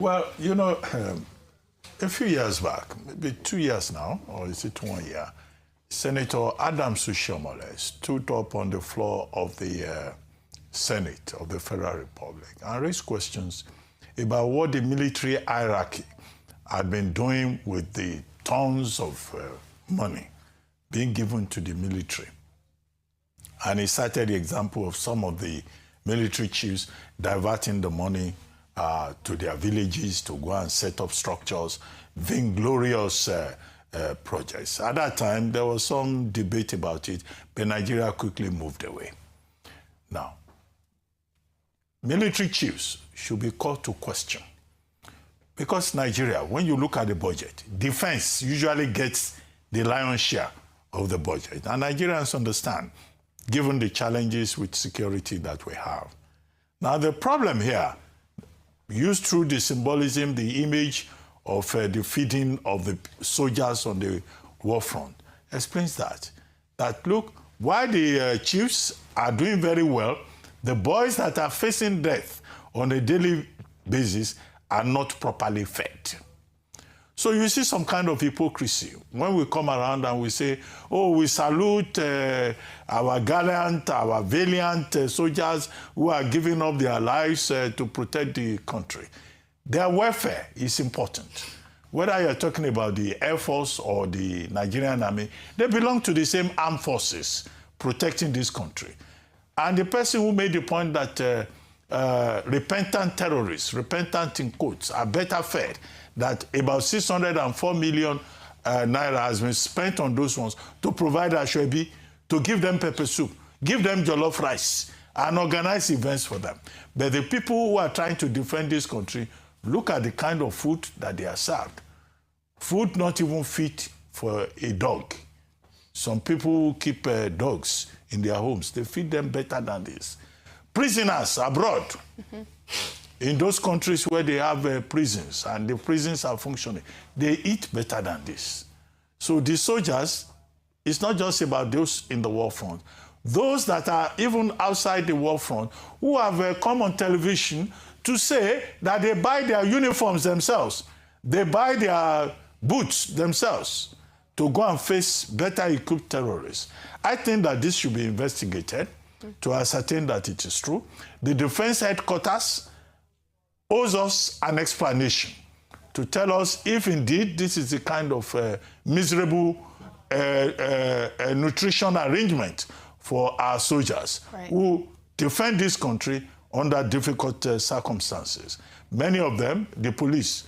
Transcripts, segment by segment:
Well, you know, a few years back, maybe 2 years now, or is it 1 year, Senator Adam Sushomole stood up on the floor of the Senate of the Federal Republic and raised questions about what the military hierarchy had been doing with the tons of money being given to the military. And he cited the example of some of the military chiefs diverting the money to their villages to go and set up structures, vainglorious projects. At that time, there was some debate about it, but Nigeria quickly moved away. Now, military chiefs should be called to question. Because Nigeria, when you look at the budget, defense usually gets the lion's share of the budget. And Nigerians understand, given the challenges with security that we have. Now, the problem here, used through the symbolism, the image of the feeding of the soldiers on the war front, explains that look, while the chiefs are doing very well, the boys that are facing death on a daily basis are not properly fed. So you see some kind of hypocrisy when we come around and we say, oh, we salute our gallant, our valiant soldiers who are giving up their lives to protect the country. Their welfare is important. Whether you're talking about the Air Force or the Nigerian Army, they belong to the same armed forces protecting this country. And the person who made the point that repentant terrorists, repentant in quotes, are better fed, that about 604 million naira has been spent on those ones to provide ashwebi, to give them pepper soup, give them jollof rice, and organize events for them. But the people who are trying to defend this country, look at the kind of food that they are served. Food not even fit for a dog. Some people who keep dogs in their homes, they feed them better than this. Prisoners abroad, in those countries where they have prisons and the prisons are functioning, they eat better than this. So the soldiers, it's not just about those in the war front. Those that are even outside the war front who have come on television to say that they buy their uniforms themselves, they buy their boots themselves to go and face better equipped terrorists. I think that this should be investigated to ascertain that it is true. The defense headquarters owes us an explanation to tell us if indeed this is the kind of miserable nutrition arrangement for our soldiers who defend this country under difficult circumstances. Many of them, the police,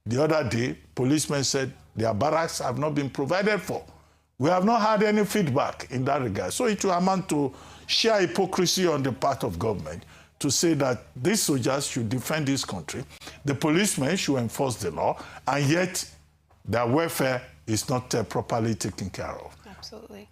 the other day, policemen said their barracks have not been provided for. We have not had any feedback in that regard. So it will amount to sheer hypocrisy on the part of government to say that these soldiers should defend this country, the policemen should enforce the law, and yet their welfare is not properly taken care of. Absolutely.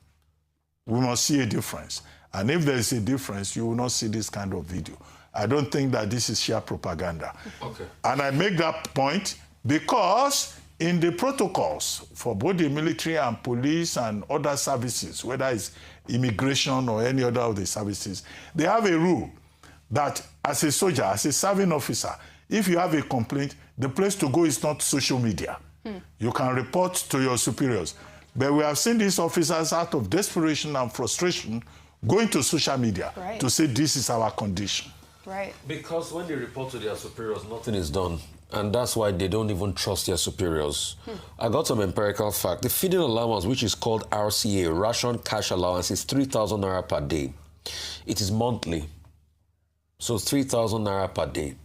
We must see a difference. And if there is a difference, you will not see this kind of video. I don't think that this is sheer propaganda. Okay. And I make that point because in the protocols for both the military and police and other services, whether it's immigration or any other of the services, they have a rule that as a soldier, as a serving officer, if you have a complaint, the place to go is not social media. You can report to your superiors. But we have seen these officers out of desperation and frustration going to social media to say this is our condition. Right. Because when they report to their superiors, nothing is done. And that's why they don't even trust their superiors. I got some empirical fact. The feeding allowance, which is called RCA, ration cash allowance, is 3,000 naira per day. It is monthly. So 3,000 naira per day.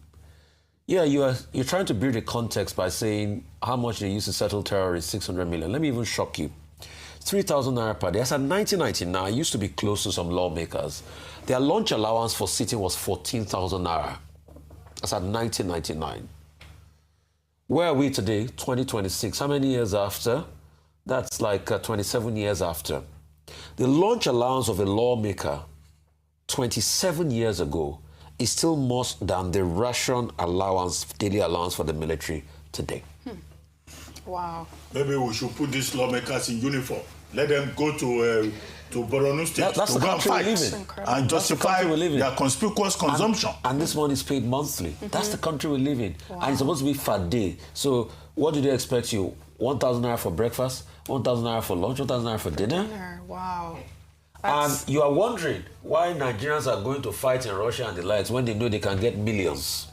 Yeah, you're trying to build a context by saying how much they used to settle terrorists, 600 million. Let me even shock you. 3,000 naira per day. As at 1999, I used to be close to some lawmakers. Their lunch allowance for sitting was 14,000 naira. That's at 1999. Where are we today? 2026. How many years after? That's like 27 years after. The lunch allowance of a lawmaker 27 years ago is still more than the ration allowance, daily allowance for the military today. Wow. Maybe we should put these lawmakers in uniform let them go to Borno State That's to the go and country we fight live in. and justify their conspicuous consumption. And this money is paid monthly. That's the country we live in. Wow. And it's supposed to be per day. So what do they expect you? 1,000 naira for breakfast, 1,000 naira for lunch, 1,000 naira for dinner? Wow. And you are wondering why Nigerians are going to fight in Russia and the likes when they know they can get millions.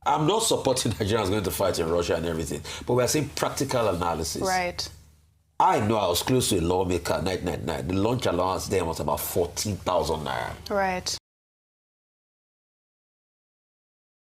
I'm not supporting Nigerians going to fight in Russia and everything, but we are saying practical analysis. Right. I know I was close to a lawmaker, 1999. The lunch allowance there was about 14,000 naira. Right.